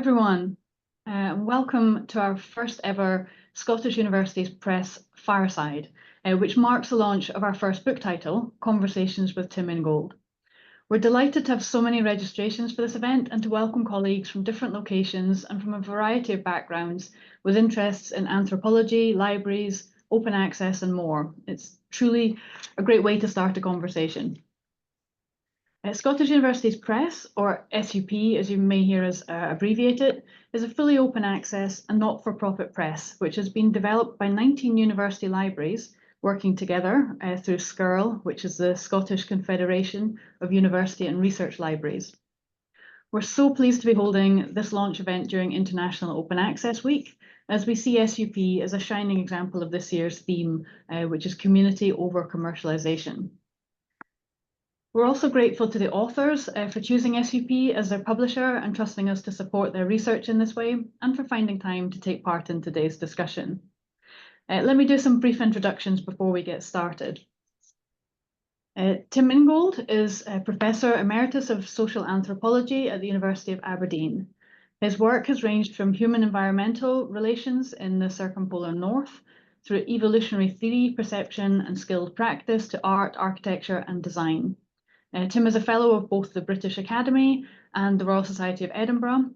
everyone, and welcome to our first ever Scottish Universities Press fireside, which marks the launch of our first book title, Conversations with Tim Ingold. We're delighted to have so many registrations for this event and to welcome colleagues from different locations and from a variety of backgrounds with interests in anthropology, libraries, open access and more. It's truly a great way to start a conversation. Scottish Universities Press, or SUP as you may hear us abbreviate it, is a fully open access and not-for-profit press which has been developed by 19 university libraries working together through SCURL, which is the Scottish Confederation of University and Research Libraries. We're so pleased to be holding this launch event during International Open Access Week, as we see SUP as a shining example of this year's theme, which is community over commercialisation. We're also grateful to the authors for choosing SUP as their publisher and trusting us to support their research in this way, and for finding time to take part in today's discussion. Let me do some brief introductions before we get started. Tim Ingold is a Professor Emeritus of Social Anthropology at the University of Aberdeen. His work has ranged from human-environmental relations in the circumpolar north, through evolutionary theory, perception and skilled practice to art, architecture and design. Tim is a fellow of both the British Academy and the Royal Society of Edinburgh,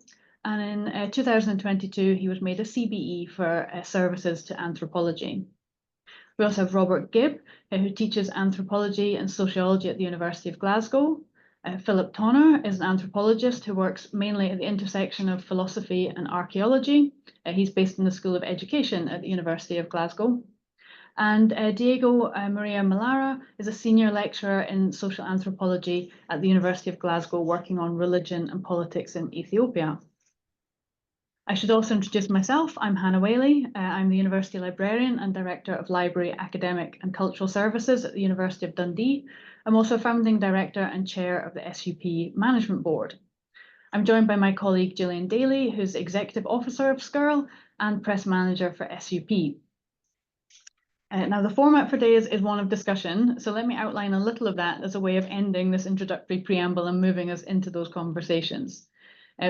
and in 2022 he was made a CBE for services to anthropology. We also have Robert Gibb, who teaches anthropology and sociology at the University of Glasgow. Philip Tonner is an anthropologist who works mainly at the intersection of philosophy and archaeology. He's based in the School of Education at the University of Glasgow. And Diego Maria Malara is a senior lecturer in social anthropology at the University of Glasgow, working on religion and politics in Ethiopia. I should also introduce myself. I'm Hannah Whaley. I'm the University Librarian and Director of Library, Academic and Cultural Services at the University of Dundee. I'm also Founding Director and Chair of the SUP Management Board. I'm joined by my colleague Gillian Daly, who's Executive Officer of SCURL and Press Manager for SUP. Now, the format for today is one of discussion, so let me outline a little of that as a way of ending this introductory preamble and moving us into those conversations.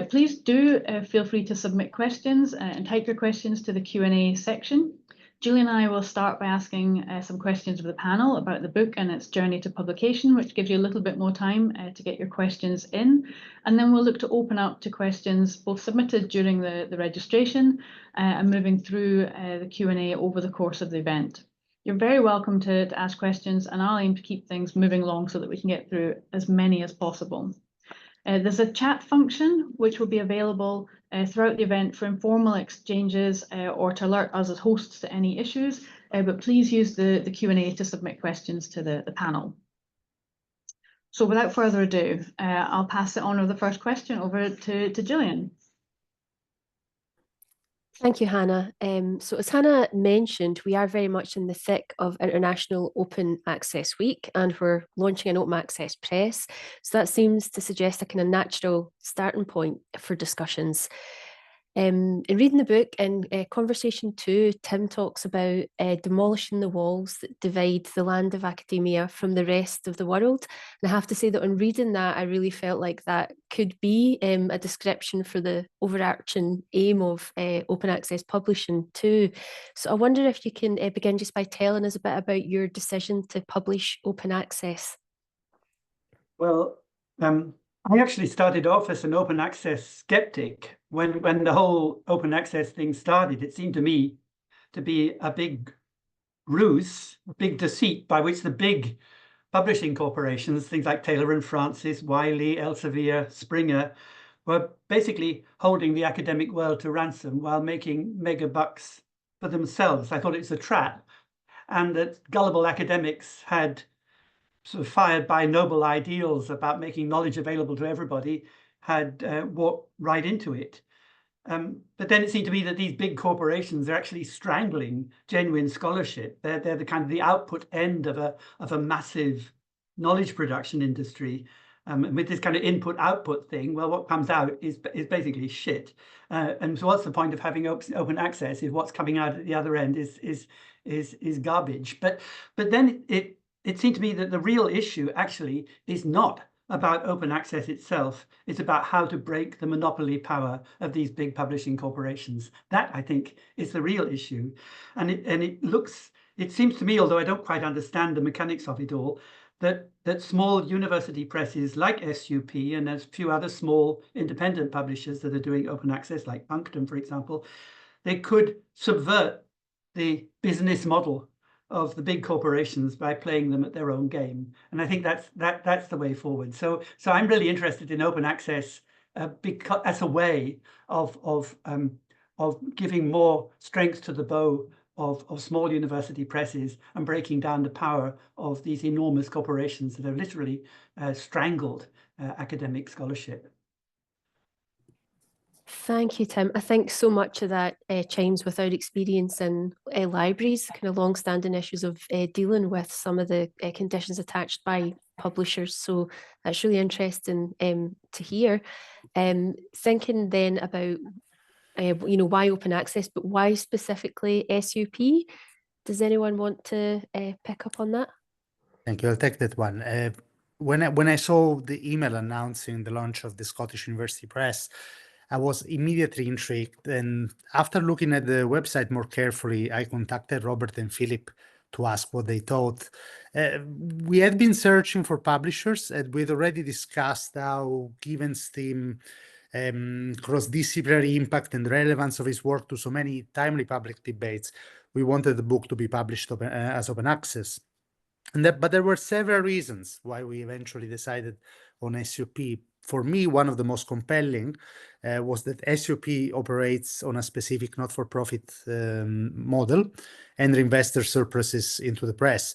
Please do feel free to submit questions and type your questions to the Q&A section. Julie and I will start by asking some questions of the panel about the book and its journey to publication, which gives you a little bit more time to get your questions in. And then we'll look to open up to questions both submitted during the registration and moving through the Q&A over the course of the event. You're very welcome to ask questions, and I'll aim to keep things moving along so that we can get through as many as possible. There's a chat function which will be available throughout the event for informal exchanges or to alert us as hosts to any issues, but please use the Q&A to submit questions to the panel. So without further ado, I'll pass it on with the first question over to Gillian. Thank you, Hannah. So as Hannah mentioned, we are very much in the thick of International Open Access Week, and we're launching an open access press. So that seems to suggest a kind of natural starting point for discussions. In reading the book, in Conversation 2, Tim talks about demolishing the walls that divide the land of academia from the rest of the world. And I have to say that on reading that, I really felt like that could be a description for the overarching aim of open access publishing too. So I wonder if you can begin just by telling us a bit about your decision to publish open access. Well, I actually started off as an open access skeptic. When the whole open access thing started, it seemed to me to be a big ruse, a big deceit by which the big publishing corporations, things like Taylor and Francis, Wiley, Elsevier, Springer, were basically holding the academic world to ransom while making mega bucks for themselves. I thought it was a trap, and that gullible academics had sort of fired by noble ideals about making knowledge available to everybody, had walked right into it. But then it seemed to me that these big corporations are actually strangling genuine scholarship. They're the kind of the output end of a massive knowledge production industry. With this kind of input-output thing, well, what comes out is basically shit. And so what's the point of having open access if what's coming out at the other end is garbage? But then it seemed to me that the real issue actually is not about open access itself. It's about how to break the monopoly power of these big publishing corporations. That, I think, is the real issue. And it seems to me, although I don't quite understand the mechanics of it all, that small university presses like SUP, and there's a few other small independent publishers that are doing open access, like Punctum, for example, they could subvert the business model of the big corporations by playing them at their own game. And I think that's the way forward. So I'm really interested in open access because as a way of giving more strength to the bow of small university presses and breaking down the power of these enormous corporations that have literally strangled academic scholarship. Thank you, Tim. I think so much of that chimes with our experience in libraries, kind of long-standing issues of dealing with some of the conditions attached by publishers. So that's really interesting to hear. Thinking then about why open access, but why specifically SUP? Does anyone want to pick up on that? Thank you. I'll take that one. When I saw the email announcing the launch of the Scottish University Press, I was immediately intrigued. And after looking at the website more carefully, I contacted Robert and Philip to ask what they thought. We had been searching for publishers, and we'd already discussed how, given Steam cross-disciplinary impact and relevance of his work to so many timely public debates, we wanted the book to be published as open access. But there were several reasons why we eventually decided on SUP. For me, one of the most compelling was that SUP operates on a specific not-for-profit model and reinvests surpluses into the press.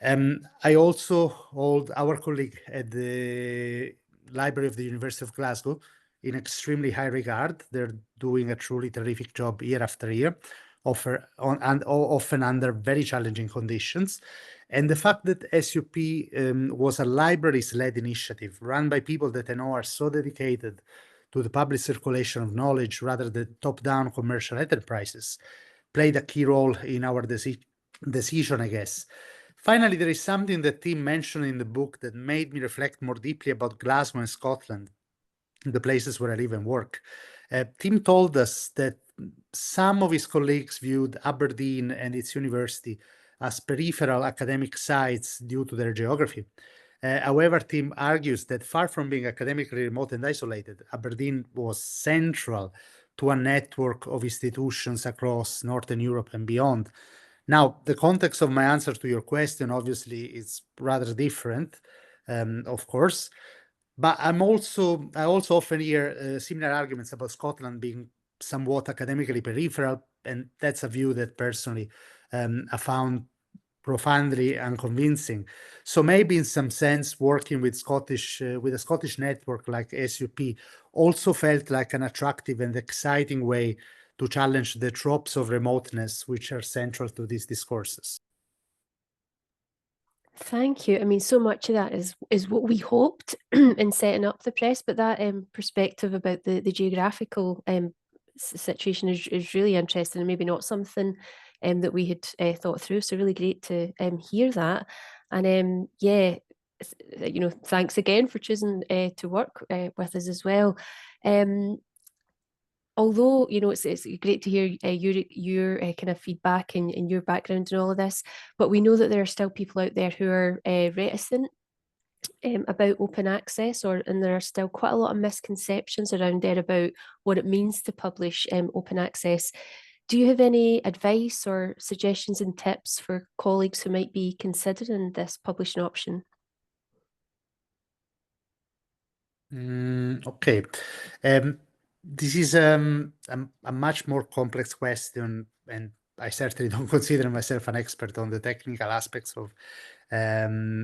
I also hold our colleague at the Library of the University of Glasgow in extremely high regard. They're doing a truly terrific job year after year, often under very challenging conditions. And the fact that SUP was a libraries-led initiative run by people that I know are so dedicated to the public circulation of knowledge rather than top-down commercial enterprises played a key role in our decision, I guess. Finally, there is something that Tim mentioned in the book that made me reflect more deeply about Glasgow and Scotland, the places where I live and work. Tim told us that some of his colleagues viewed Aberdeen and its university as peripheral academic sites due to their geography. However, Tim argues that far from being academically remote and isolated, Aberdeen was central to a network of institutions across Northern Europe and beyond. Now, the context of my answer to your question obviously is rather different, of course, but I also often hear similar arguments about Scotland being somewhat academically peripheral, and that's a view that personally I found profoundly unconvincing. So maybe in some sense, working with a Scottish network like SUP also felt like an attractive and exciting way to challenge the tropes of remoteness which are central to these discourses. Thank you. I mean, so much of that is what we hoped in setting up the press, but that perspective about the geographical situation is really interesting and maybe not something that we had thought through. So really great to hear that. And yeah, thanks again for choosing to work with us as well. Although, it's great to hear your kind of feedback and your background and all of this, but we know that there are still people out there who are reticent about open access, and there are still quite a lot of misconceptions around there about what it means to publish open access. Do you have any advice or suggestions and tips for colleagues who might be considering this publishing option? Okay. This is a much more complex question, and I certainly don't consider myself an expert on the technical aspects of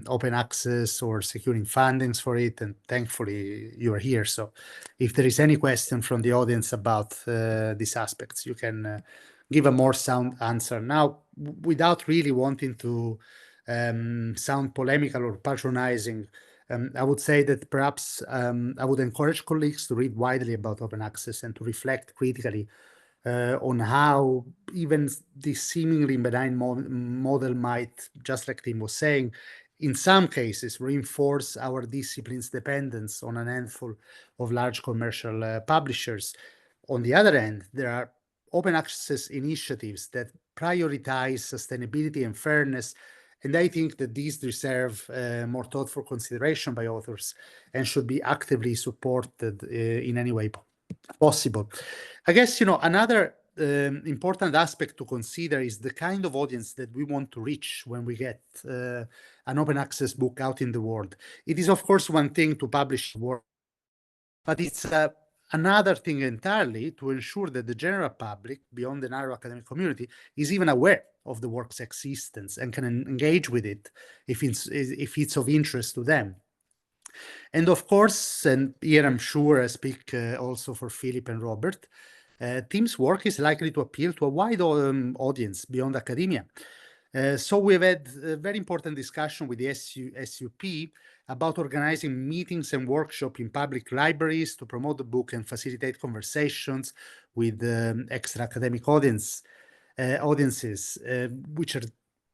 open access or securing fundings for it, and thankfully you are here. So if there is any question from the audience about these aspects, you can give a more sound answer. Now, without really wanting to sound polemical or patronizing, I would say that perhaps I would encourage colleagues to read widely about open access and to reflect critically on how even this seemingly benign model might, just like Tim was saying, in some cases, reinforce our discipline's dependence on a handful of large commercial publishers. On the other hand, there are open access initiatives that prioritize sustainability and fairness, and I think that these deserve more thoughtful consideration by authors and should be actively supported in any way possible. I guess, another important aspect to consider is the kind of audience that we want to reach when we get an open access book out in the world. It is, of course, one thing to publish work, but it's another thing entirely to ensure that the general public, beyond the narrow academic community, is even aware of the work's existence and can engage with it if it's of interest to them. And of course, and here I'm sure I speak also for Philip and Robert, Tim's work is likely to appeal to a wide audience beyond academia. So we've had a very important discussion with the SUP about organizing meetings and workshops in public libraries to promote the book and facilitate conversations with extra academic audiences, which are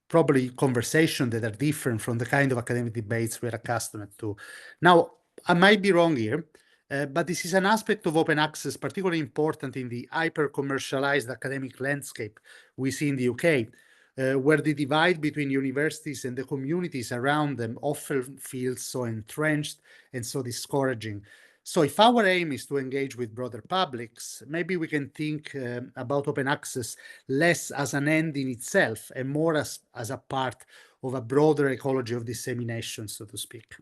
probably conversations that are different from the kind of academic debates we're accustomed to. Now, I might be wrong here, but this is an aspect of open access particularly important in the hyper-commercialized academic landscape we see in the UK, where the divide between universities and the communities around them often feels so entrenched and so discouraging. So if our aim is to engage with broader publics, maybe we can think about open access less as an end in itself and more as a part of a broader ecology of dissemination, so to speak.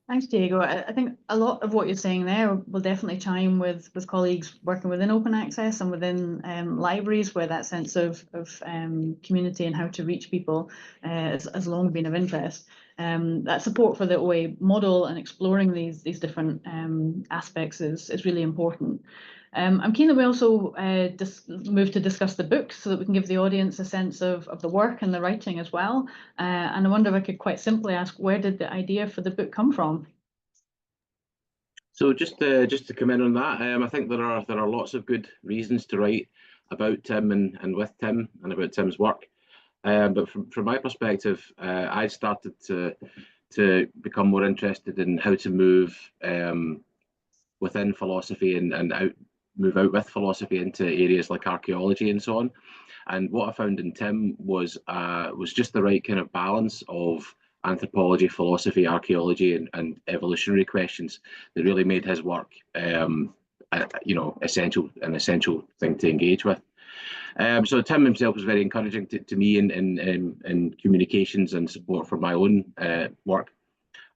Thanks, Diego. I think a lot of what you're saying there will definitely chime with colleagues working within open access and within libraries, where that sense of community and how to reach people has long been of interest. That support for the OA model and exploring these different aspects is really important. I'm keen that we also move to discuss the book so that we can give the audience a sense of the work and the writing as well. And I wonder if I could quite simply ask, where did the idea for the book come from? So just to come in on that, I think there are lots of good reasons to write about Tim and with Tim and about Tim's work. But from my perspective, I started to become more interested in how to move within philosophy and move out with philosophy into areas like archaeology and so on. And what I found in Tim was just the right kind of balance of anthropology, philosophy, archaeology, and evolutionary questions that really made his work, essential thing to engage with. So Tim himself was very encouraging to me in communications and support for my own work.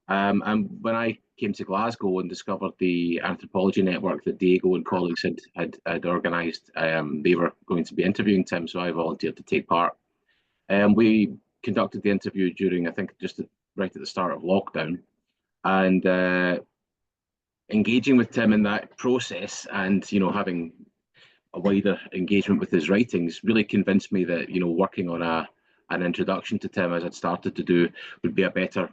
And when I came to Glasgow and discovered the Anthropology network that Diego and colleagues had organised, they were going to be interviewing Tim, so I volunteered to take part. We conducted the interview during, I think, just right at the start of lockdown, and engaging with Tim in that process and having a wider engagement with his writings really convinced me that working on an introduction to Tim, as I'd started to do, would be better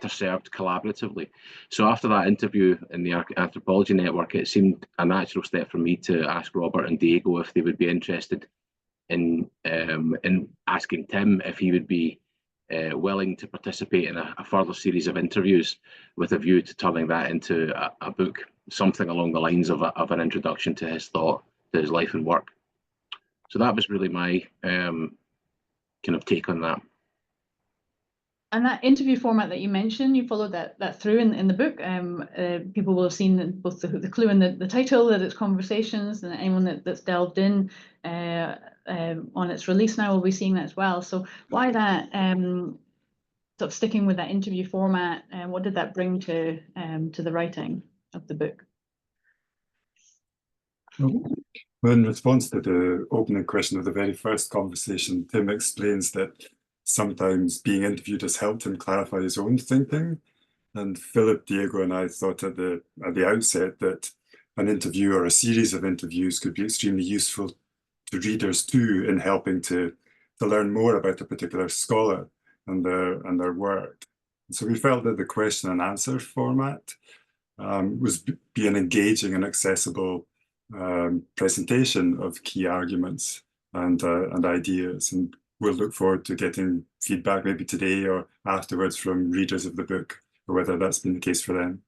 served collaboratively. So after that interview in the Anthropology network, it seemed a natural step for me to ask Robert and Diego if they would be interested in asking Tim if he would be willing to participate in a further series of interviews with a view to turning that into a book, something along the lines of an introduction to his thought, to his life and work. So that was really my kind of take on that. And that interview format that you mentioned, you followed that through in the book. People will have seen both the clue in the title, that it's conversations, and anyone that's delved in on its release now will be seeing that as well. So why that sort of sticking with that interview format, and what did that bring to the writing of the book? Well, in response to the opening question of the very first conversation, Tim explains that sometimes being interviewed has helped him clarify his own thinking. And Philip, Diego, and I thought at the outset that an interview or a series of interviews could be extremely useful to readers too, in helping to learn more about a particular scholar and their work. So we felt that the question and answer format was be an engaging and accessible presentation of key arguments and ideas. And we'll look forward to getting feedback maybe today or afterwards from readers of the book, or whether that's been the case for them.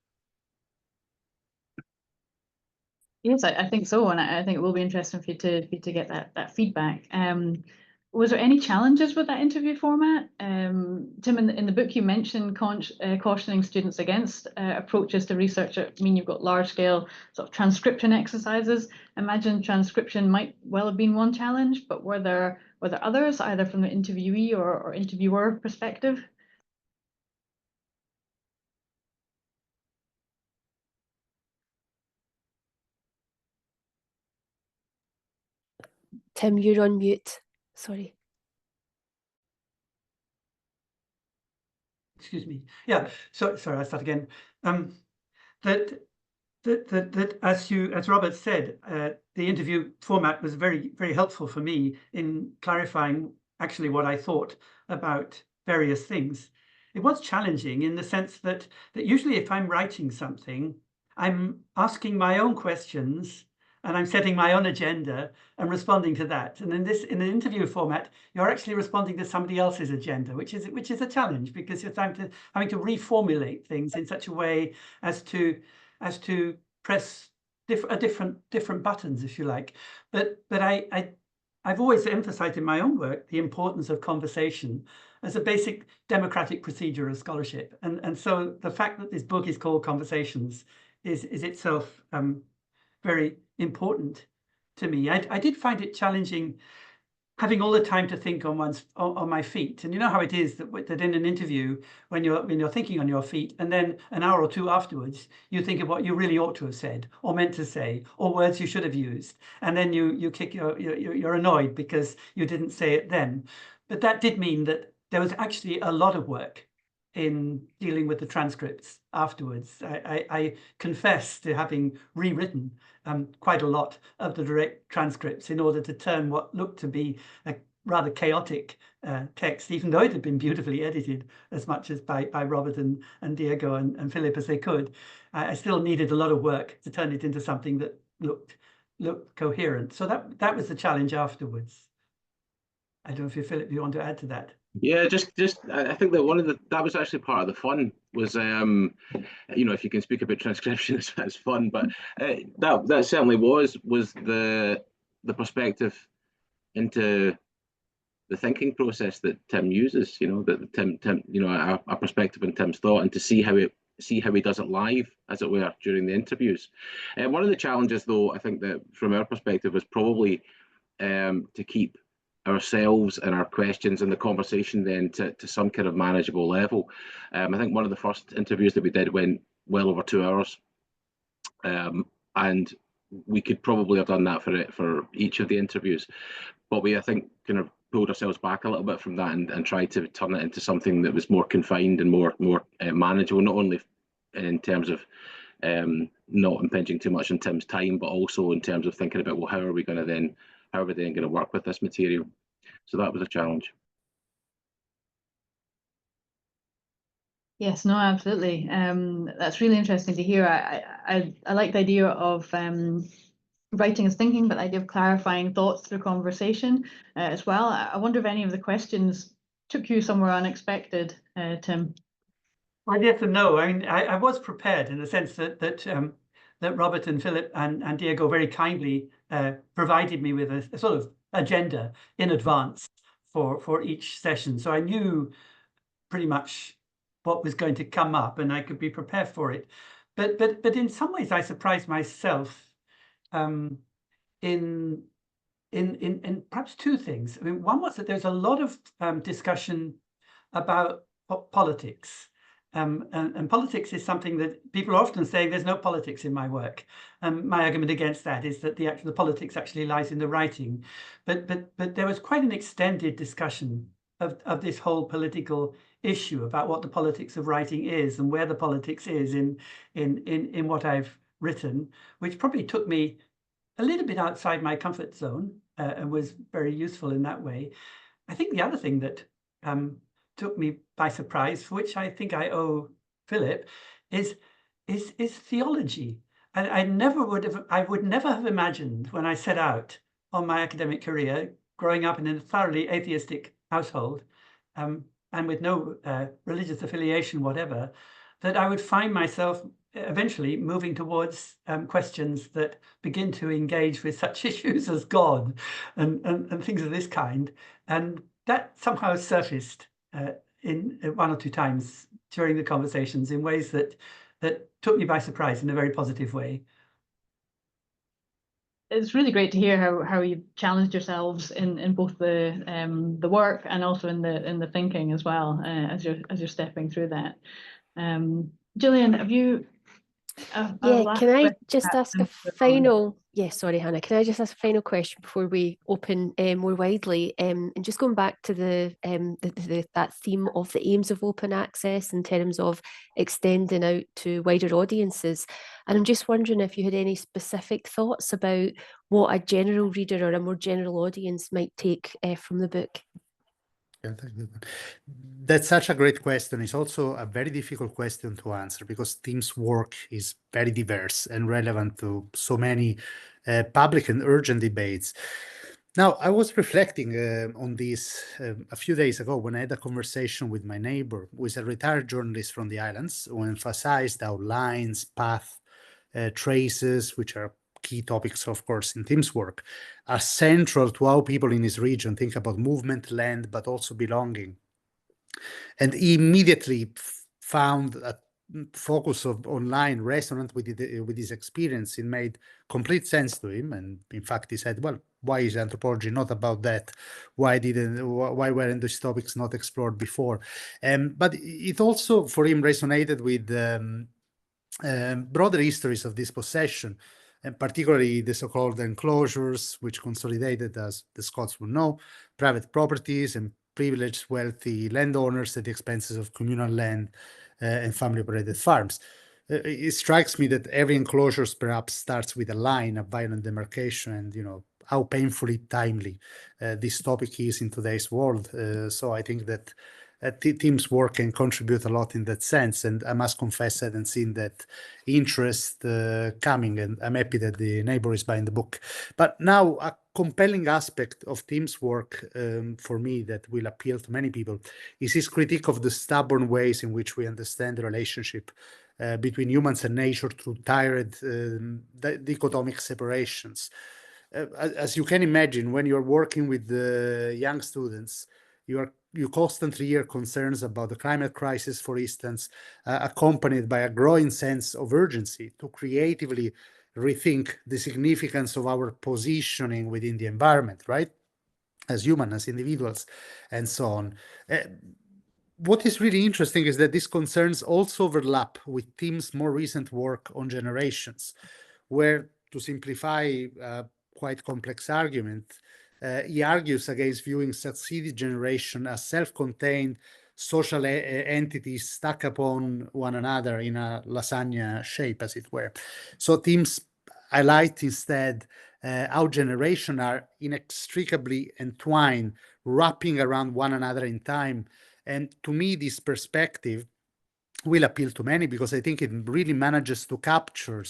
Yes, I think so, and I think it will be interesting for you to get that feedback. Was there any challenges with that interview format? Tim, in the book you mentioned cautioning students against approaches to research. I mean, you've got large scale sort of transcription exercises. Imagine transcription might well have been one challenge, but were there others, either from the interviewee or interviewer perspective? Tim, you're on mute. Sorry. Excuse me. Yeah. So sorry, I start again. That as Robert said, the interview format was very, very helpful for me in clarifying actually what I thought about various things. It was challenging in the sense that usually if I'm writing something, I'm asking my own questions and I'm setting my own agenda and responding to that. And in the interview format, you're actually responding to somebody else's agenda, which is a challenge, because you're having to reformulate things in such a way as to press different buttons, if you like. But I've always emphasized in my own work the importance of conversation as a basic democratic procedure of scholarship. And so the fact that this book is called Conversations is itself very important to me. I did find it challenging having all the time to think on my feet. And you know how it is that in an interview, when you're thinking on your feet, and then an hour or two afterwards, you think of what you really ought to have said or meant to say, or words you should have used, and then you're annoyed because you didn't say it then. But that did mean that there was actually a lot of work in dealing with the transcripts afterwards. I confess to having rewritten quite a lot of the direct transcripts in order to turn what looked to be a rather chaotic text, even though it had been beautifully edited as much as by Robert and Diego and Philip as they could. I still needed a lot of work to turn it into something that looked coherent. So that was the challenge afterwards. I don't know if Philip, you want to add to that? Yeah, just I think that that was actually part of the fun was if you can speak about transcription, it's fun, but that certainly was the perspective into the thinking process that Tim uses, that Tim a perspective in Tim's thought, and to see how he does it live, as it were, during the interviews. And one of the challenges, though, I think that from our perspective was probably to keep ourselves and our questions and the conversation then to some kind of manageable level. I think one of the first interviews that we did went well over 2 hours, and we could probably have done that for each of the interviews, but we, I think, kind of pulled ourselves back a little bit from that and tried to turn it into something that was more confined and more manageable, not only in terms of not impinging too much on Tim's time, but also in terms of thinking about, well, how are we then going to work with this material? So that was a challenge. Yes, no, absolutely. That's really interesting to hear. I like the idea of writing as thinking, but the idea of clarifying thoughts through conversation as well. I wonder if any of the questions took you somewhere unexpected, Tim. Well, yes and no. I mean, I was prepared in the sense that Robert and Philip and Diego very kindly provided me with a sort of agenda in advance for each session. So I knew pretty much what was going to come up and I could be prepared for it. But in some ways I surprised myself in perhaps two things. I mean, one was that there's a lot of discussion about politics. And politics is something that people are often saying there's no politics in my work. My argument against that is that the politics actually lies in the writing. But there was quite an extended discussion of this whole political issue about what the politics of writing is and where the politics is in what I've written, which probably took me a little bit outside my comfort zone and was very useful in that way. I think the other thing that took me by surprise, for which I think I owe Philip, is theology. I would never have imagined when I set out on my academic career growing up in a thoroughly atheistic household, and with no religious affiliation whatever, that I would find myself eventually moving towards questions that begin to engage with such issues as God and things of this kind. And that somehow surfaced in one or two times during the conversations in ways that took me by surprise in a very positive way. It's really great to hear how you've challenged yourselves in both the work and also in the thinking as well, as you're stepping through that. Gillian, have you? Can I just ask a final? Sorry, Hannah. Can I just ask a final question before we open more widely? And just going back to that theme of the aims of open access in terms of extending out to wider audiences. And I'm just wondering if you had any specific thoughts about what a general reader or a more general audience might take from the book. Yeah, that's such a great question. It's also a very difficult question to answer because Tim's work is very diverse and relevant to so many public and urgent debates. Now, I was reflecting on this a few days ago when I had a conversation with my neighbor, who is a retired journalist from the islands, who emphasized how lines, paths, traces, which are key topics, of course, in Tim's work, are central to how people in his region think about movement, land, but also belonging. And he immediately found a focus of online resonant with his experience. It made complete sense to him. And in fact, he said, well, why is anthropology not about that? Why weren't these topics not explored before? But it also, for him, resonated with broader histories of dispossession, and particularly the so-called enclosures, which consolidated, as the Scots will know, private properties and privileged wealthy landowners at the expenses of communal land and family-operated farms. It strikes me that every enclosure perhaps starts with a line, a violent demarcation, and how painfully timely this topic is in today's world. So I think that Tim's work can contribute a lot in that sense, and I must confess I hadn't seen that interest coming, and I'm happy that the neighbor is buying the book. But now, a compelling aspect of Tim's work for me that will appeal to many people is his critique of the stubborn ways in which we understand the relationship between humans and nature through tired dichotomic separations. As you can imagine, when you're working with young students, you constantly hear concerns about the climate crisis, for instance, accompanied by a growing sense of urgency to creatively rethink the significance of our positioning within the environment, right? As humans, as individuals, and so on. What is really interesting is that these concerns also overlap with Tim's more recent work on generations, where, to simplify a quite complex argument, he argues against viewing succeeding generation as self-contained social entities stuck upon one another in a lasagna shape, as it were. So Tim's highlight instead how generations are inextricably entwined, wrapping around one another in time. And to me, this perspective will appeal to many because I think it really manages to capture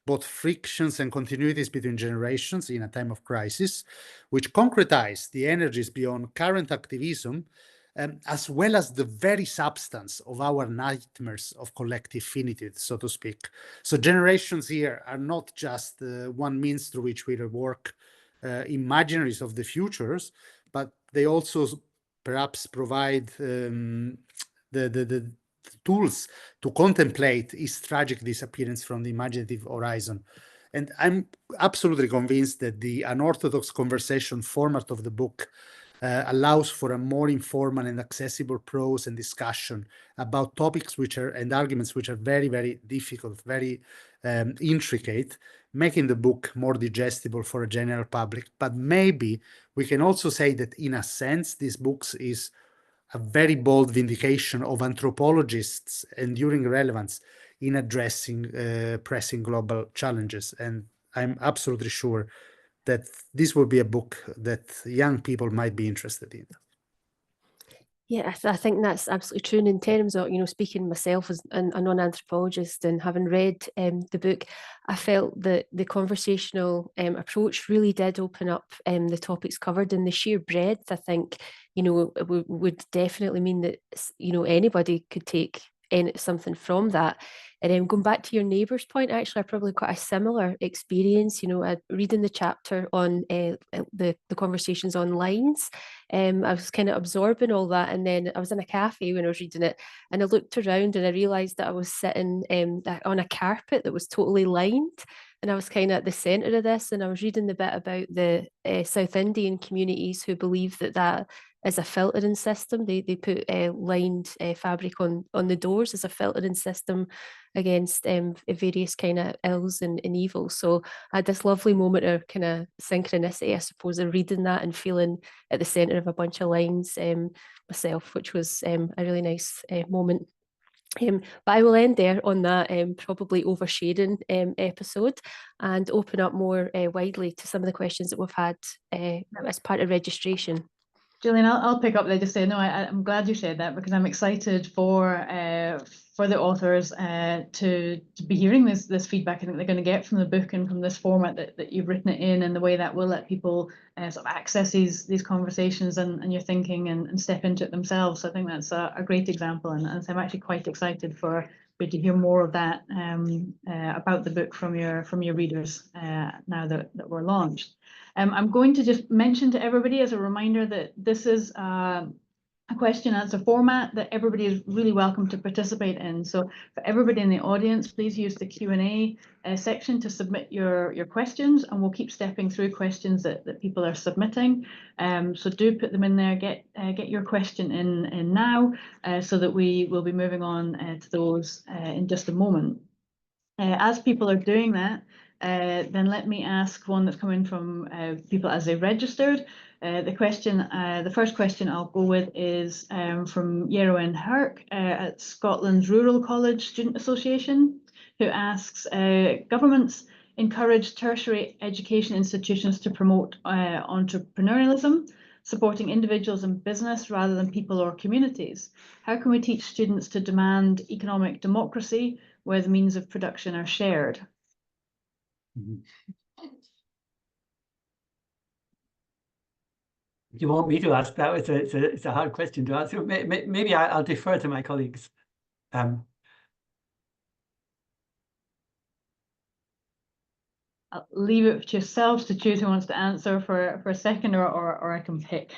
both frictions and continuities between generations in a time of crisis, which concretize the energies beyond current activism, as well as the very substance of our nightmares of collective finitude, so to speak. So generations here are not just one means through which we rework imaginaries of the futures, but they also perhaps provide the tools to contemplate his tragic disappearance from the imaginative horizon. And I'm absolutely convinced that the unorthodox conversation format of the book allows for a more informal and accessible prose and discussion about topics and arguments which are very, very difficult, very intricate, making the book more digestible for a general public. But maybe we can also say that in a sense, this book is a very bold vindication of anthropologists' enduring relevance in addressing pressing global challenges. And I'm absolutely sure that this will be a book that young people might be interested in. Yeah, I think that's absolutely true. And in terms of, speaking myself as a non-anthropologist and having read the book, I felt that the conversational approach really did open up the topics covered, and the sheer breadth, I think, would definitely mean that, anybody could take something from that. And going back to your neighbour's point, actually, I probably quite a similar experience. Reading the chapter on the conversations on lines, I was kind of absorbing all that, and then I was in a cafe when I was reading it, and I looked around and I realised that I was sitting on a carpet that was totally lined, and I was kind of at the centre of this, and I was reading the bit about the South Indian communities who believe that as a filtering system. They put lined fabric on the doors as a filtering system against various kind of ills and evils. So I had this lovely moment of kind of synchronicity, I suppose, of reading that and feeling at the centre of a bunch of lines myself, which was a really nice moment. But I will end there on that probably oversharing episode, and open up more widely to some of the questions that we've had as part of registration. Gillian, I'll pick up there. Just say no. I'm glad you said that, because I'm excited for the authors to be hearing this feedback I think they're going to get from the book and from this format that you've written it in, and the way that will let people sort of access these conversations and your thinking and step into it themselves. So I think that's a great example, and I'm actually quite excited to hear more of that about the book from your readers now that we're launched. I'm going to just mention to everybody as a reminder that this is a question and answer format that everybody is really welcome to participate in. So for everybody in the audience, please use the Q&A section to submit your questions, and we'll keep stepping through questions that people are submitting. So do put them in there, get your question in now, so that we will be moving on to those in just a moment. As people are doing that, then let me ask one that's coming from people as they registered. The first question I'll go with is from Yeroen Herk at Scotland's Rural College Student Association, who asks, governments encourage tertiary education institutions to promote entrepreneurialism, supporting individuals and business rather than people or communities. How can we teach students to demand economic democracy where the means of production are shared? Do you want me to ask that? It's a hard question to answer. Maybe I'll defer to my colleagues. I'll leave it to yourselves to choose who wants to answer for a second, or I can pick.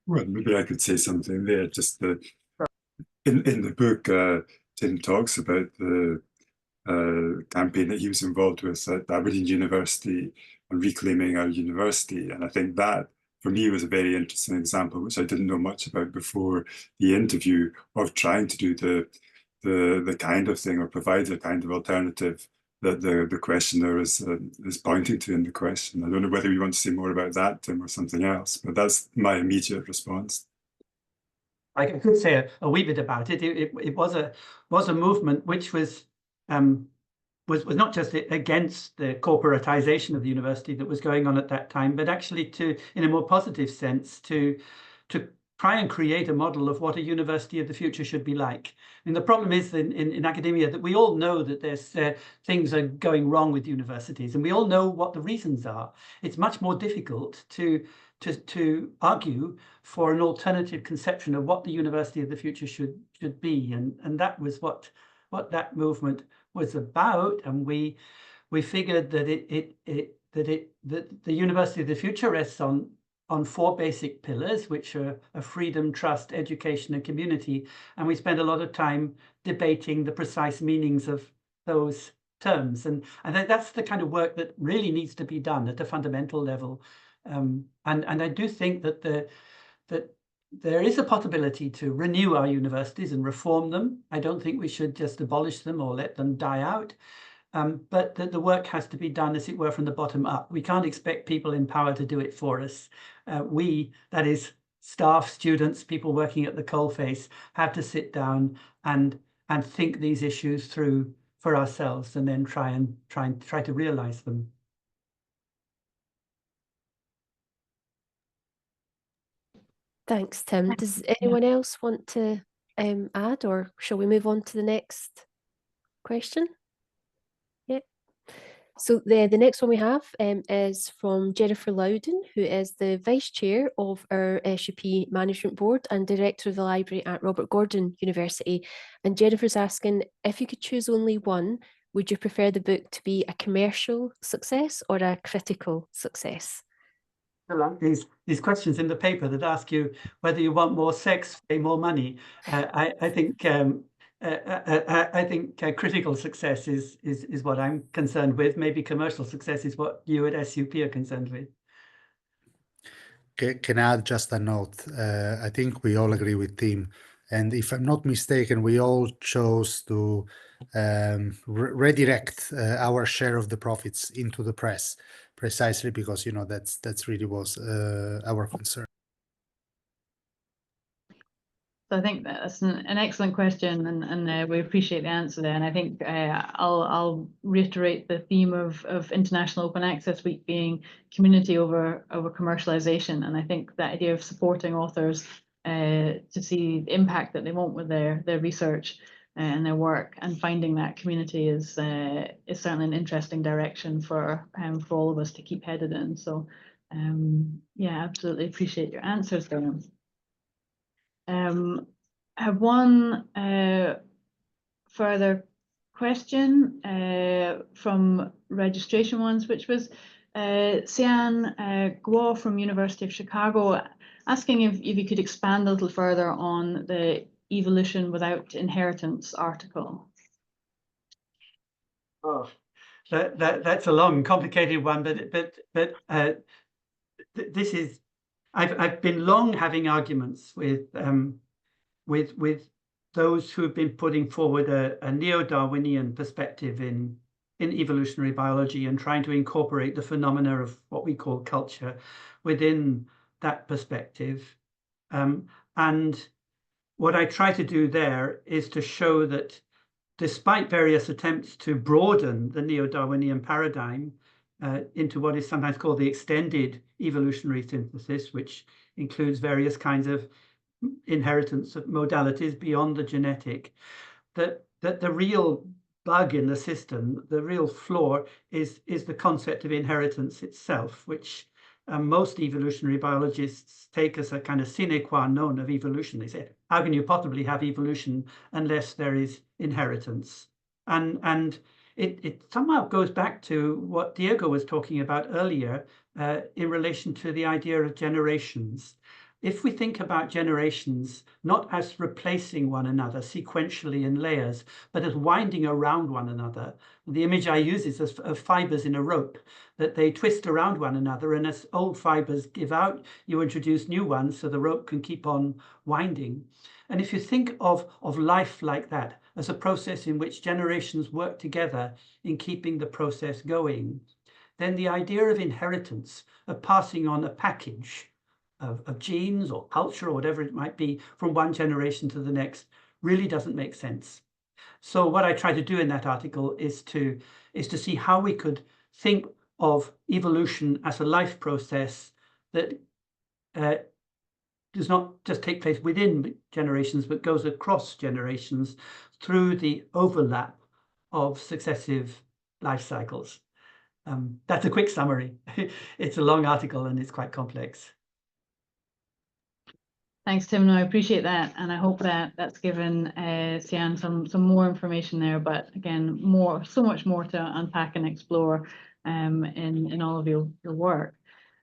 Well, maybe I could say something there. Just that in the book, Tim talks about the campaign that he was involved with at Aberdeen University on reclaiming our university, and I think that for me was a very interesting example, which I didn't know much about before the interview, of trying to do the kind of thing, or provide a kind of alternative that the questioner is pointing to in the question. I don't know whether you want to say more about that, Tim, or something else, but that's my immediate response. I could say a wee bit about it. It was a movement which was not just against the corporatization of the university that was going on at that time, but actually in a more positive sense, to try and create a model of what a university of the future should be like. I mean, the problem is in academia that we all know that there's things are going wrong with universities, and we all know what the reasons are. It's much more difficult to argue for an alternative conception of what the university of the future should be, and that was what that movement was about. And we figured that the university of the future rests on four basic pillars, which are freedom, trust, education, and community. And we spend a lot of time debating the precise meanings of those terms. And that's the kind of work that really needs to be done at a fundamental level. And I do think that there is a possibility to renew our universities and reform them. I don't think we should just abolish them or let them die out. But the work has to be done, as it were, from the bottom up. We can't expect people in power to do it for us. That is staff, students, people working at the coalface, have to sit down and think these issues through for ourselves, and then try to realize them. Thanks, Tim. Does anyone else want to add, or shall we move on to the next question? Yeah. So the next one we have is from Jennifer Loudon, who is the Vice Chair of our SUP Management Board and Director of the Library at Robert Gordon University. And Jennifer's asking, if you could choose only one, would you prefer the book to be a commercial success or a critical success? These questions in the paper that ask you whether you want more sex, pay more money. I think critical success is what I'm concerned with. Maybe commercial success is what you at SUP are concerned with. Can I add just a note? I think we all agree with Tim. And if I'm not mistaken, we all chose to redirect our share of the profits into the press, precisely because, that's really was our concern. So I think that's an excellent question, and we appreciate the answer there. And I think I'll reiterate the theme of International Open Access Week being community over commercialization. And I think that idea of supporting authors to see the impact that they want with their research and their work, and finding that community is certainly an interesting direction for all of us to keep headed in. So yeah, absolutely appreciate your answers there. I have one further question from registration ones, which was Sian Guo from University of Chicago, asking if you could expand a little further on the evolution without inheritance article. Oh, that's a long, complicated one, but this is. I've been long having arguments with those who have been putting forward a neo-Darwinian perspective in evolutionary biology and trying to incorporate the phenomena of what we call culture within that perspective. And what I try to do there is to show that despite various attempts to broaden the neo-Darwinian paradigm into what is sometimes called the extended evolutionary synthesis, which includes various kinds of inheritance of modalities beyond the genetic, that the real bug in the system, the real flaw is the concept of inheritance itself, which most evolutionary biologists take as a kind of sine qua non of evolution. They say, how can you possibly have evolution unless there is inheritance? And it somehow goes back to what Diego was talking about earlier in relation to the idea of generations. If we think about generations not as replacing one another sequentially in layers, but as winding around one another, the image I use is of fibers in a rope, that they twist around one another, and as old fibers give out, you introduce new ones so the rope can keep on winding. And if you think of life like that, as a process in which generations work together in keeping the process going, then the idea of inheritance, of passing on a package of genes or culture or whatever it might be from one generation to the next, really doesn't make sense. So what I try to do in that article is to see how we could think of evolution as a life process that does not just take place within generations, but goes across generations through the overlap of successive life cycles. That's a quick summary. It's a long article and it's quite complex. Thanks, Tim. No, I appreciate that, and I hope that that's given Sian some more information there. But again, so much more to unpack and explore in all of your work.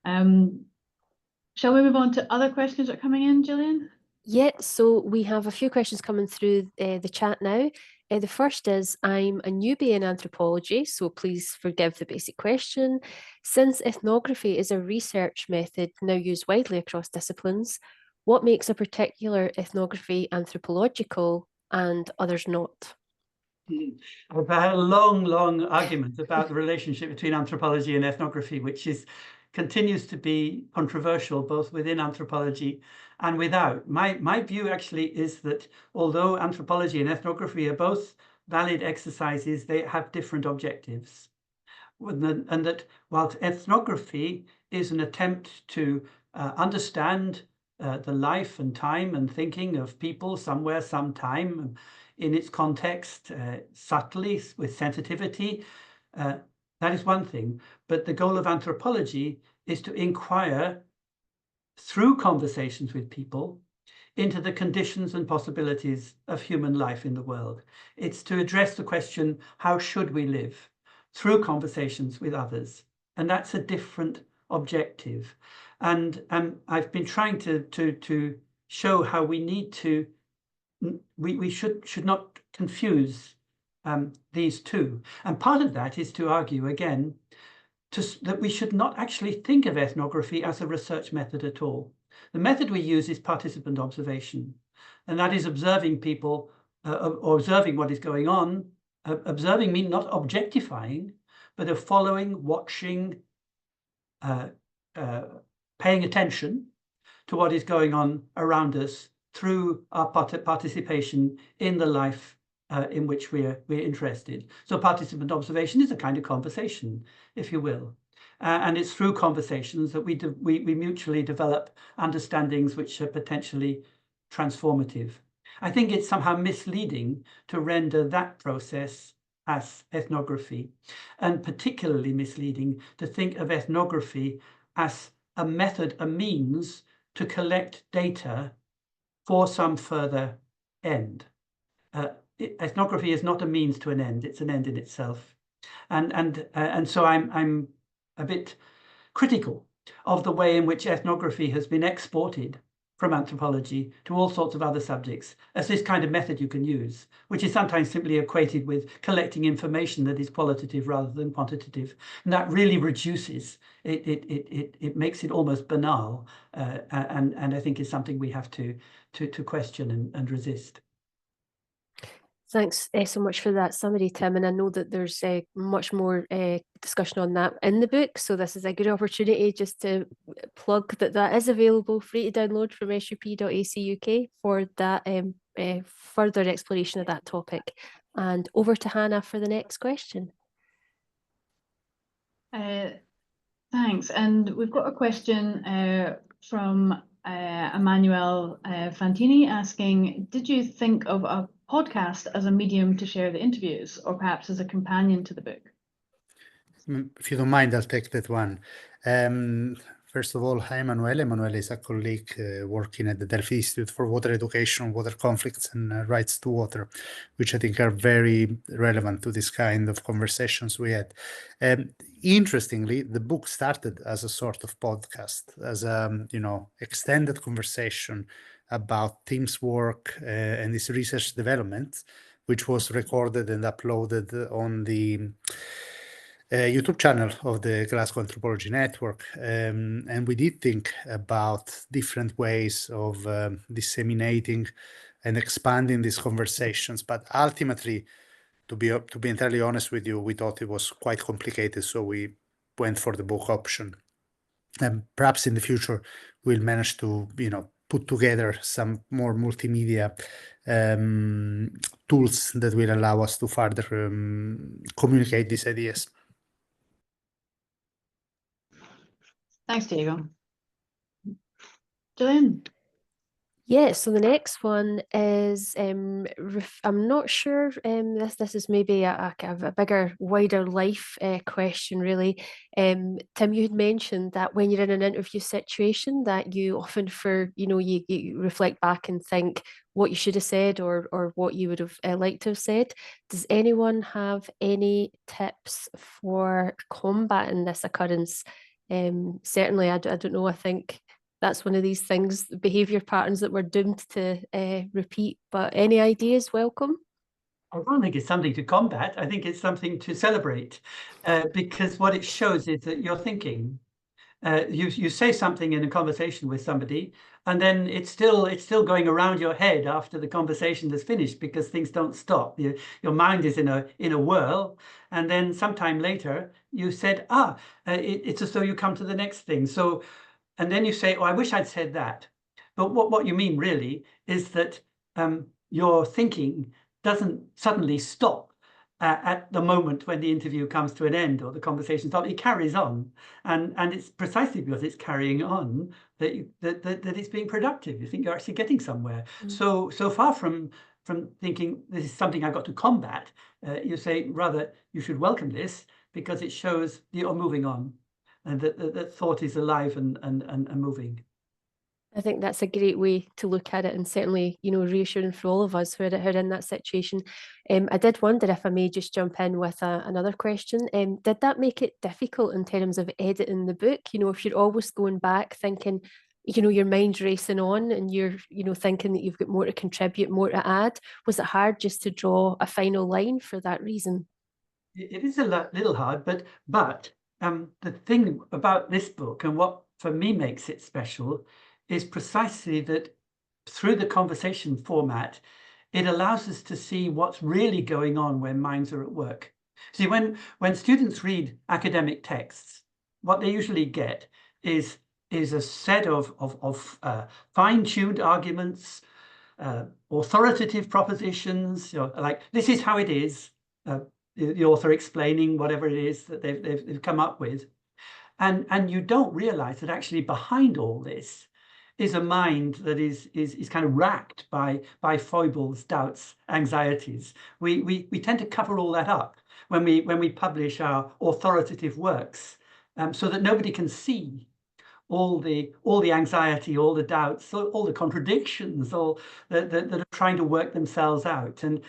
Shall we move on to other questions that are coming in, Gillian? Yeah, so we have a few questions coming through the chat now. The first is, I'm a newbie in anthropology, so please forgive the basic question. Since ethnography is a research method now used widely across disciplines, what makes a particular ethnography anthropological and others not? I've had a long argument about the relationship between anthropology and ethnography, which continues to be controversial both within anthropology and without. My view actually is that although anthropology and ethnography are both valid exercises, they have different objectives. And that whilst ethnography is an attempt to understand the life and time and thinking of people somewhere, sometime, in its context, subtly, with sensitivity. That is one thing. But the goal of anthropology is to inquire through conversations with people into the conditions and possibilities of human life in the world. It's to address the question, how should we live, through conversations with others? And that's a different objective. And I've been trying to show how we need to, we should not confuse these two. And part of that is to argue again that we should not actually think of ethnography as a research method at all. The method we use is participant observation, and that is observing people or observing what is going on. Observing means not objectifying, but of following, watching, paying attention to what is going on around us through our participation in the life in which we're interested. So participant observation is a kind of conversation, if you will. And it's through conversations that we mutually develop understandings which are potentially transformative. I think it's somehow misleading to render that process as ethnography, and particularly misleading to think of ethnography as a method, a means to collect data for some further end. Ethnography is not a means to an end; it's an end in itself. And so I'm a bit critical of the way in which ethnography has been exported from anthropology to all sorts of other subjects as this kind of method you can use, which is sometimes simply equated with collecting information that is qualitative rather than quantitative. And that really reduces it makes it almost banal, and I think is something we have to question and resist. Thanks so much for that summary, Tim. And I know that there's much more discussion on that in the book. So this is a good opportunity just to plug that is available free to download from sup.ac.uk for that further exploration of that topic. And over to Hannah for the next question. Thanks. And we've got a question from Emmanuel Fantini asking, did you think of a podcast as a medium to share the interviews, or perhaps as a companion to the book? If you don't mind, I'll take that one. First of all, hi, Emanuele. Emanuele is a colleague working at the Delphi Institute for Water Education, Water Conflicts and Rights to Water, which I think are very relevant to this kind of conversations we had. Interestingly, the book started as a sort of podcast, as a extended conversation about Tim's work and his research development, which was recorded and uploaded on the YouTube channel of the Glasgow Anthropology Network. And we did think about different ways of disseminating and expanding these conversations. But ultimately, to be entirely honest with you, we thought it was quite complicated, so we went for the book option. And perhaps in the future, we'll manage to, put together some more multimedia tools that will allow us to further communicate these ideas. Thanks, Diego. Gillian? Yeah, so the next one is, I'm not sure, this is maybe a bigger, wider life question, really. Tim, you had mentioned that when you're in an interview situation that you often you reflect back and think what you should have said or what you would have liked to have said. Does anyone have any tips for combating this occurrence? Certainly, I don't know, I think that's one of these things, behaviour patterns that we're doomed to repeat. But any ideas, welcome? I don't think it's something to combat. I think it's something to celebrate, because what it shows is that you're thinking. You say something in a conversation with somebody, and then it's still going around your head after the conversation is finished, because things don't stop. Your mind is in a whirl, and then sometime later you said, it's as though you come to the next thing. So. And then you say, I wish I'd said that. But what you mean really is that your thinking doesn't suddenly stop at the moment when the interview comes to an end or the conversation stops. It carries on, and it's precisely because it's carrying on that it's being productive. You think you're actually getting somewhere. So far from thinking this is something I've got to combat, you say rather you should welcome this because it shows that you're moving on, and that thought is alive and moving. I think that's a great way to look at it, and certainly, reassuring for all of us who are in that situation. I did wonder if I may just jump in with another question. Did that make it difficult in terms of editing the book? If you're always going back thinking, your mind's racing on and you're, thinking that you've got more to contribute, more to add, was it hard just to draw a final line for that reason? It is a little hard, but the thing about this book and what for me makes it special is precisely that through the conversation format, it allows us to see what's really going on when minds are at work. See, when students read academic texts, what they usually get is a set of fine-tuned arguments, authoritative propositions, like this is how it is, the author explaining whatever it is that they've come up with. And you don't realize that actually behind all this is a mind that is kind of racked by foibles, doubts, anxieties. We tend to cover all that up when we publish our authoritative works, so that nobody can see all the anxiety, all the doubts, all the contradictions, all that are trying to work themselves out. And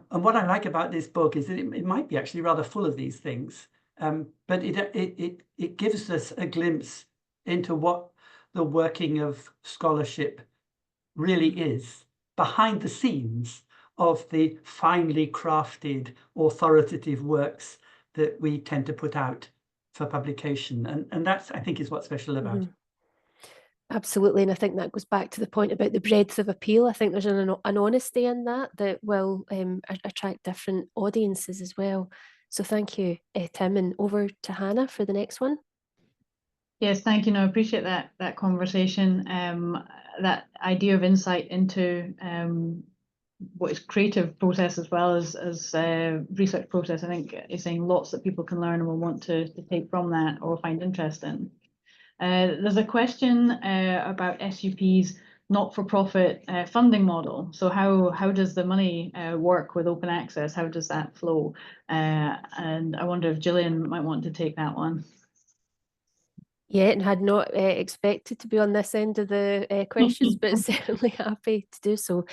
what I like about this book is that it might be actually rather full of these things, but it gives us a glimpse into what the working of scholarship really is behind the scenes of the finely crafted authoritative works that we tend to put out for publication. And that's, I think, is what's special about it. Absolutely, and I think that goes back to the point about the breadth of appeal. I think there's an honesty in that will attract different audiences as well. So thank you, Tim, and over to Hannah for the next one. Yes, thank you. No, I appreciate that conversation. That idea of insight into what is creative process as well as research process. I think is saying lots that people can learn and will want to take from that or find interest in. There's a question about SUP's not-for-profit funding model. So how does the money work with open access? How does that flow? And I wonder if Gillian might want to take that one. Yeah, and had not expected to be on this end of the questions, but certainly happy to do so.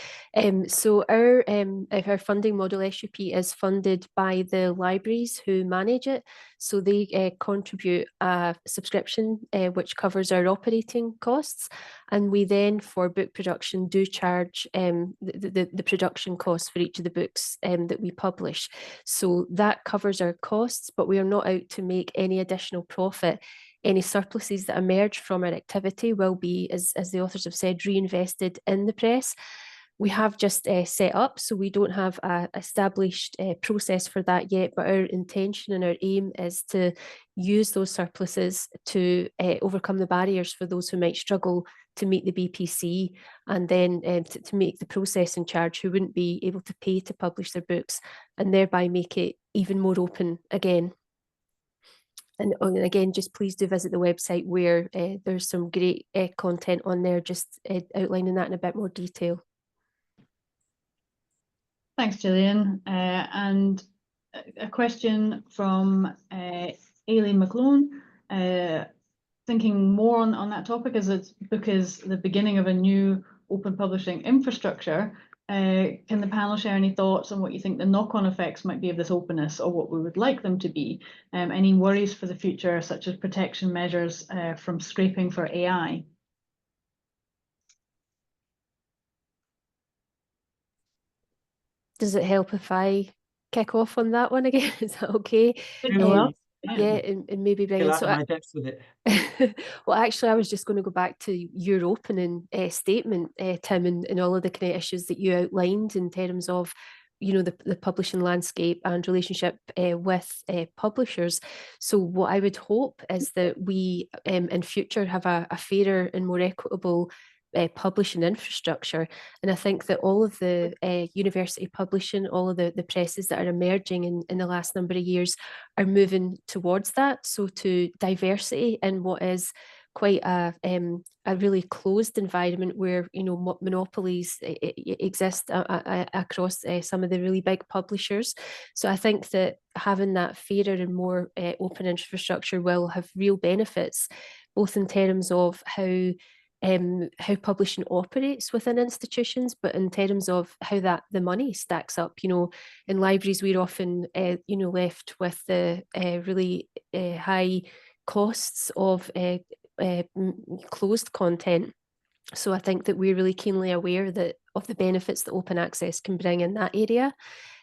So our funding model SUP is funded by the libraries who manage it. So they contribute a subscription which covers our operating costs, and we then for book production do charge the production costs for each of the books that we publish. So that covers our costs, but we are not out to make any additional profit. Any surpluses that emerge from our activity will be, as the authors have said, reinvested in the press. We have just set up, so we don't have an established process for that yet, but our intention and our aim is to use those surpluses to overcome the barriers for those who might struggle to meet the BPC, and then to make the processing charge who wouldn't be able to pay to publish their books, and thereby make it even more open again. And again, just please do visit the website where there's some great content on there, just outlining that in a bit more detail. Thanks, Gillian. And a question from Aileen McClone, thinking more on that topic as its book is the beginning of a new open publishing infrastructure. Can the panel share any thoughts on what you think the knock-on effects might be of this openness, or what we would like them to be? Any worries for the future, such as protection measures from scraping for AI? Does it help if I kick off on that one again? Is that okay? Yeah, and maybe bring in. So my depths with it. Well, actually, I was just going to go back to your opening statement, Tim, and all of the kind of issues that you outlined in terms of, the publishing landscape and relationship with publishers. So what I would hope is that we in future have a fairer and more equitable publishing infrastructure. And I think that all of the university publishing, all of the presses that are emerging in the last number of years are moving towards that. So to diversity in what is quite a really closed environment where, you know, monopolies exist across some of the really big publishers. So I think that having that fairer and more open infrastructure will have real benefits, both in terms of how publishing operates within institutions, but in terms of how that the money stacks up. You know, in libraries we're often you know, left with the really high costs of closed content. So I think that we're really keenly aware that of the benefits that open access can bring in that area.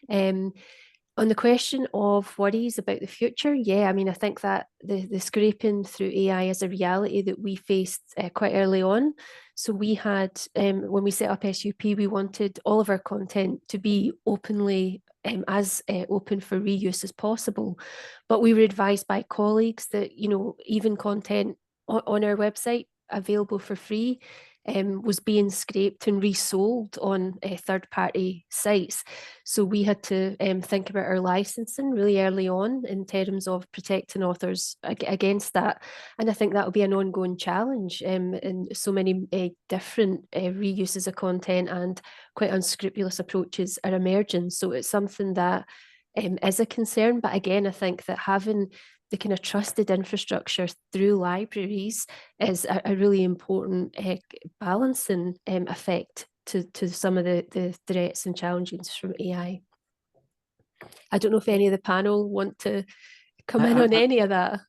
On the question of worries about the future, yeah, I mean, I think that the scraping through AI is a reality that we faced quite early on. So we had, when we set up SUP, we wanted all of our content to be openly as open for reuse as possible. But we were advised by colleagues that, you know, even content on our website available for free was being scraped and resold on third-party sites. So we had to think about our licensing really early on in terms of protecting authors against that. And I think that will be an ongoing challenge in so many different reuses of content, and quite unscrupulous approaches are emerging. So it's something that is a concern. But again, I think that having the kind of trusted infrastructure through libraries is a really important balancing effect to some of the threats and challenges from AI. I don't know if any of the panel want to come in on any of that.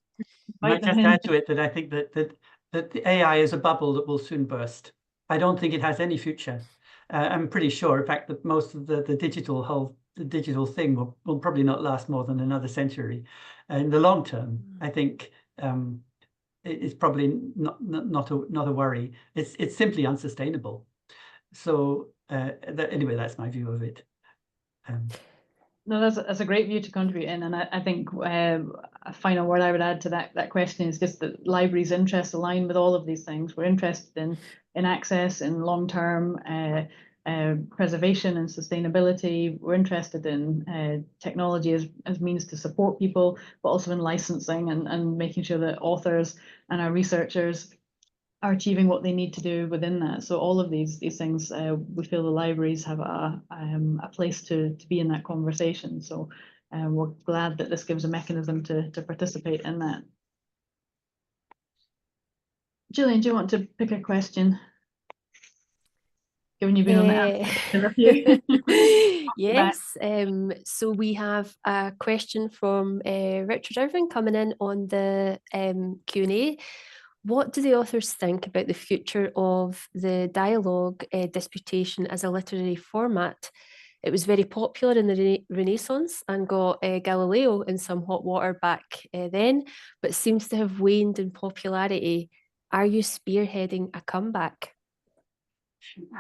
I might just add to it that I think that the AI is a bubble that will soon burst. I don't think it has any future. I'm pretty sure, in fact, that most of the digital thing will probably not last more than another century. In the long term, I think it's probably not a worry. It's simply unsustainable. So anyway, that's my view of it. No, that's a great view to contribute in, and I think a final word I would add to that question is just that libraries' interests align with all of these things. We're interested in access, in long-term preservation and sustainability. We're interested in technology as means to support people, but also in licensing and making sure that authors and our researchers are achieving what they need to do within that. So all of these things, we feel the libraries have a place to be in that conversation. So we're glad that this gives a mechanism to participate in that. Gillian, do you want to pick a question? Given you've been on the review. Yes, so we have a question from Richard Irving coming in on the Q&A. What do the authors think about the future of the dialogue disputation as a literary format? It was very popular in the Renaissance and got Galileo in some hot water back then, but seems to have waned in popularity. Are you spearheading a comeback?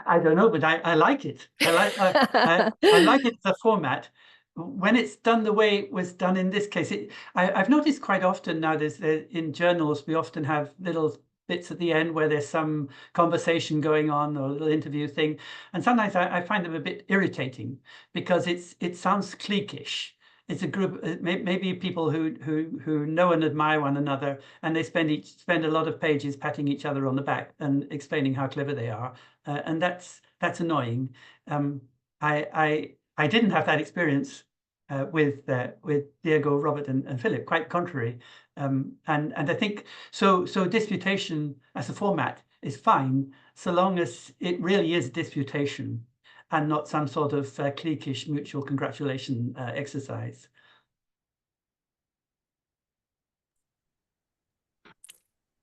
I don't know, but I like it. I like it as a format. When it's done the way it was done in this case, I've noticed quite often now in journals, we often have little bits at the end where there's some conversation going on or a little interview thing. And sometimes I find them a bit irritating because it sounds cliquish. It's a group, maybe people who know and admire one another, and they spend a lot of pages patting each other on the back and explaining how clever they are, and that's annoying. I didn't have that experience with Diego, Robert, and Philip. Quite contrary, and I think so. Disputation as a format is fine so long as it really is disputation, and not some sort of cliquish mutual congratulation exercise.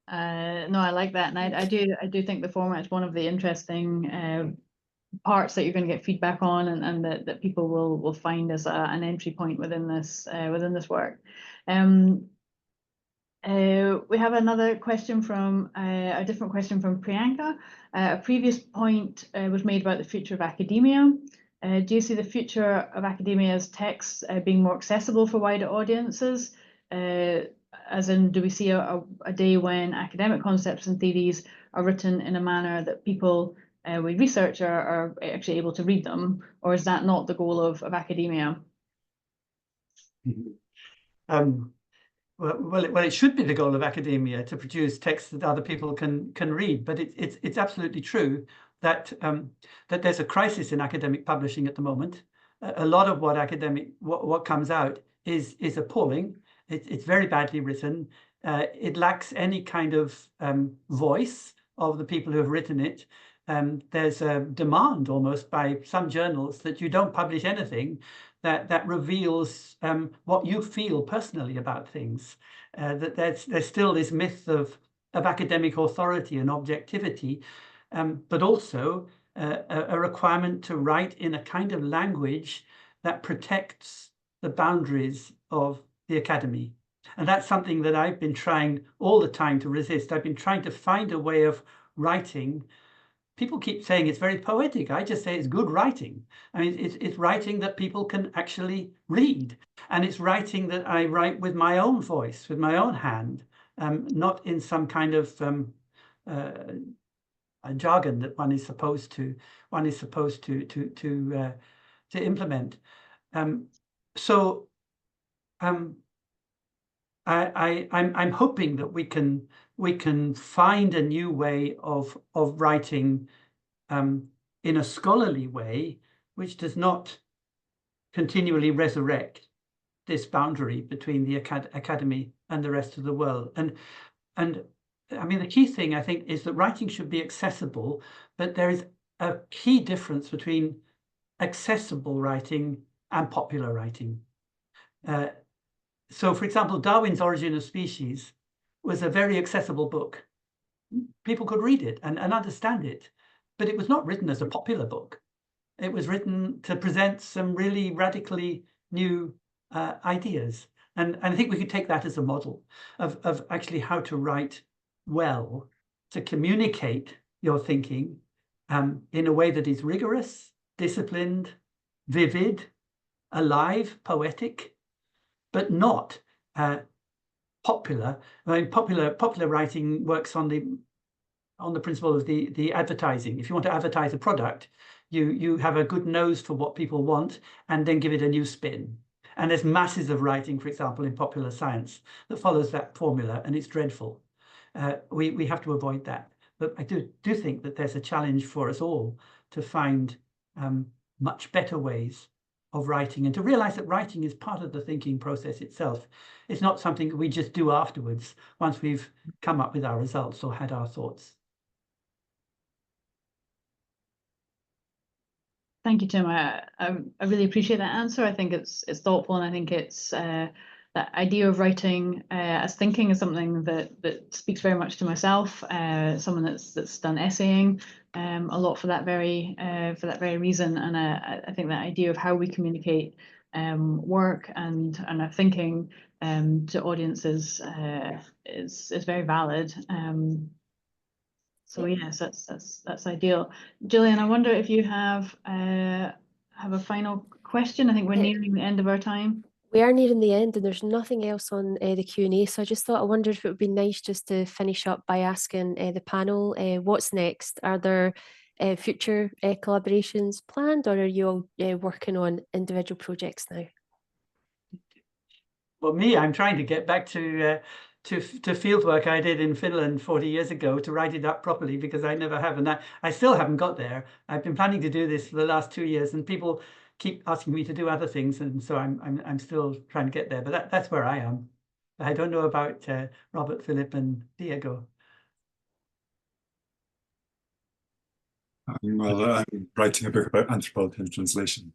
No, I like that, and I do think the format is one of the interesting parts that you're going to get feedback on, and that people will find as an entry point within this work. We have another question from a different question from Priyanka. A previous point was made about the future of academia. Do you see the future of academia as texts being more accessible for wider audiences? as in, do we see a day when academic concepts and theories are written in a manner that people with research are actually able to read them, or is that not the goal of academia? Well, it should be the goal of academia to produce texts that other people can read, but it's absolutely true that that there's a crisis in academic publishing at the moment. A lot of what comes out is appalling. It's very badly written. It lacks any kind of voice of the people who have written it. There's a demand almost by some journals that you don't publish anything that reveals what you feel personally about things. That there's still this myth of academic authority and objectivity, but also a requirement to write in a kind of language that protects the boundaries of the academy. And that's something that I've been trying all the time to resist. I've been trying to find a way of writing. People keep saying it's very poetic. I just say it's good writing. I mean, it's writing that people can actually read. And it's writing that I write with my own voice, with my own hand, not in some kind of a jargon that one is supposed to implement. I'm hoping that we can find a new way of writing in a scholarly way, which does not continually resurrect this boundary between the academy and the rest of the world. And I mean, the key thing I think is that writing should be accessible, but there is a key difference between accessible writing and popular writing. So, for example, Darwin's Origin of Species was a very accessible book. People could read it and understand it, but it was not written as a popular book. It was written to present some really radically new ideas. And I think we could take that as a model of actually how to write well, to communicate your thinking in a way that is rigorous, disciplined, vivid, alive, poetic, but not popular. I mean, popular writing works on the principle of the advertising. If you want to advertise a product, you have a good nose for what people want and then give it a new spin. And there's masses of writing, for example, in popular science that follows that formula, and it's dreadful. We have to avoid that. But I do think that there's a challenge for us all to find much better ways of writing, and to realize that writing is part of the thinking process itself. It's not something that we just do afterwards once we've come up with our results or had our thoughts. Thank you, Tim. I really appreciate that answer. I think it's thoughtful, and I think it's that idea of writing as thinking is something that speaks very much to myself. Someone that's done essaying a lot for that very reason, and I think that idea of how we communicate work and our thinking to audiences is very valid. So yes, that's ideal. Gillian, I wonder if you have a final question. I think we're nearing the end of our time. We are nearing the end, and there's nothing else on the Q&A. So I wondered if it would be nice just to finish up by asking the panel, what's next? Are there future collaborations planned, or are you all working on individual projects now? Well, I'm trying to get back to field work I did in Finland 40 years ago, to write it up properly, because I never have, and I still haven't got there. I've been planning to do this for the last 2 years, and people keep asking me to do other things, and so I'm still trying to get there. But that's where I am. I don't know about Robert, Philip, and Diego. Well, I'm writing a book about anthropology and translation.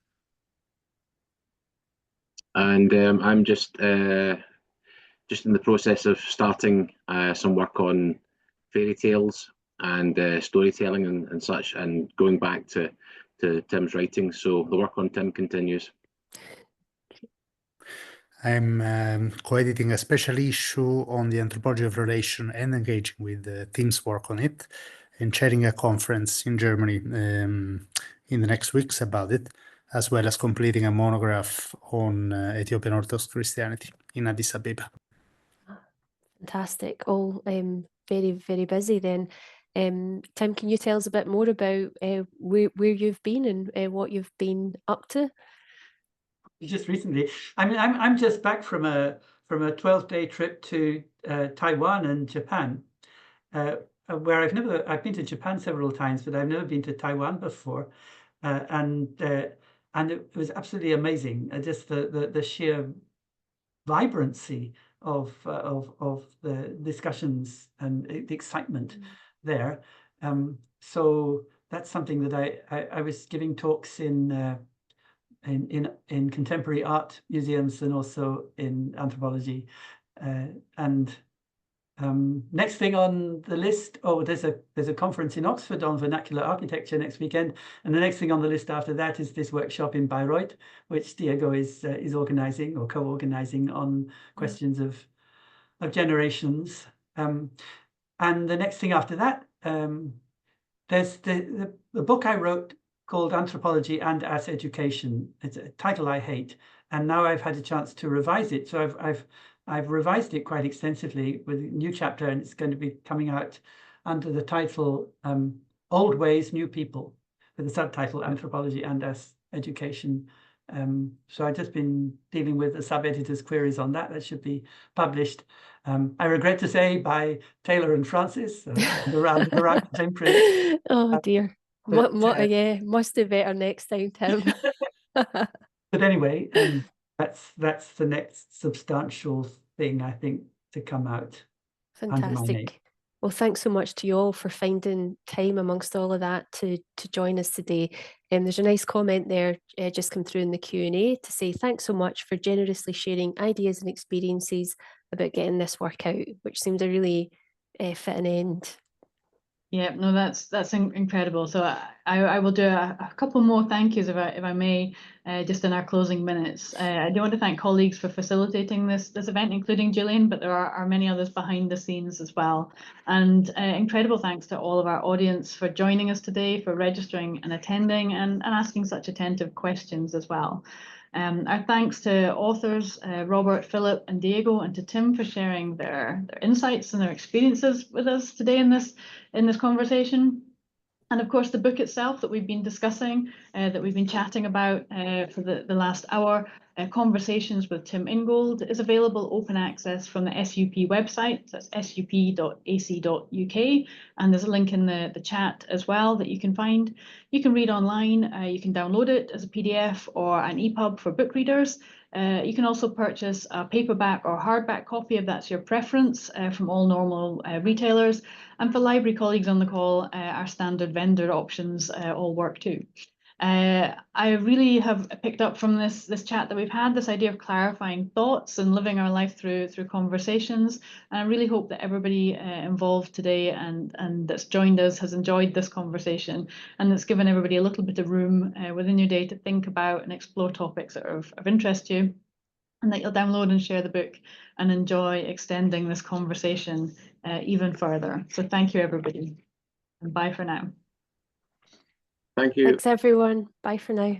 And I'm just in the process of starting some work on fairy tales and storytelling and such, and going back to Tim's writing. So the work on Tim continues. I'm co-editing a special issue on the anthropology of relation and engaging with Tim's work on it, and chairing a conference in Germany in the next weeks about it, as well as completing a monograph on Ethiopian Orthodox Christianity in Addis Ababa. Fantastic. All very, very busy then. Tim, can you tell us a bit more about where you've been and what you've been up to? Just recently, I mean, I'm just back from a 12-day trip to Taiwan and Japan, where I've been to Japan several times, but I've never been to Taiwan before, and it was absolutely amazing. Just the sheer vibrancy of the discussions and the excitement there. So that's something that I was giving talks in contemporary art museums and also in anthropology. Next thing on the list, there's a conference in Oxford on vernacular architecture next weekend, and the next thing on the list after that is this workshop in Bayreuth, which Diego is organising or co-organising on questions of generations. And the next thing after that, there's the book I wrote called Anthropology and as Education. It's a title I hate, and now I've had a chance to revise it. So I've revised it quite extensively with a new chapter, and it's going to be coming out under the title Old Ways, New People, with the subtitle Anthropology and as Education. So I've just been dealing with the sub-editor's queries on that. That should be published. I regret to say by Taylor and Francis, around contemporary. Oh dear. But, Yeah, must do better next time, Tim. But anyway, that's the next substantial thing I think to come out under my name. Fantastic. Well, thanks so much to you all for finding time amongst all of that to join us today. There's a nice comment there just come through in the Q&A to say thanks so much for generously sharing ideas and experiences about getting this work out, which seems a really fitting end. Yeah, no, that's incredible. So I will do a couple more thank yous if I may, just in our closing minutes. I do want to thank colleagues for facilitating this event, including Gillian, but there are many others behind the scenes as well. And incredible thanks to all of our audience for joining us today, for registering and attending, and asking such attentive questions as well. Our thanks to authors Robert, Philip, and Diego, and to Tim for sharing their insights and their experiences with us today in this conversation. And of course, the book itself that we've been discussing, that we've been chatting about for the last hour, Conversations with Tim Ingold, is available open access from the SUP website. That's sup.ac.uk. And there's a link in the chat as well that you can find. You can read online. You can download it as a PDF or an EPUB for book readers. You can also purchase a paperback or hardback copy if that's your preference from all normal retailers. And for library colleagues on the call, our standard vendor options all work too. I really have picked up from this chat that we've had, this idea of clarifying thoughts and living our life through conversations. And I really hope that everybody involved today and that's joined us has enjoyed this conversation, and it's given everybody a little bit of room within your day to think about and explore topics that are of interest to you, and that you'll download and share the book and enjoy extending this conversation even further. So thank you, everybody, and bye for now. Thank you. Thanks, everyone. Bye for now.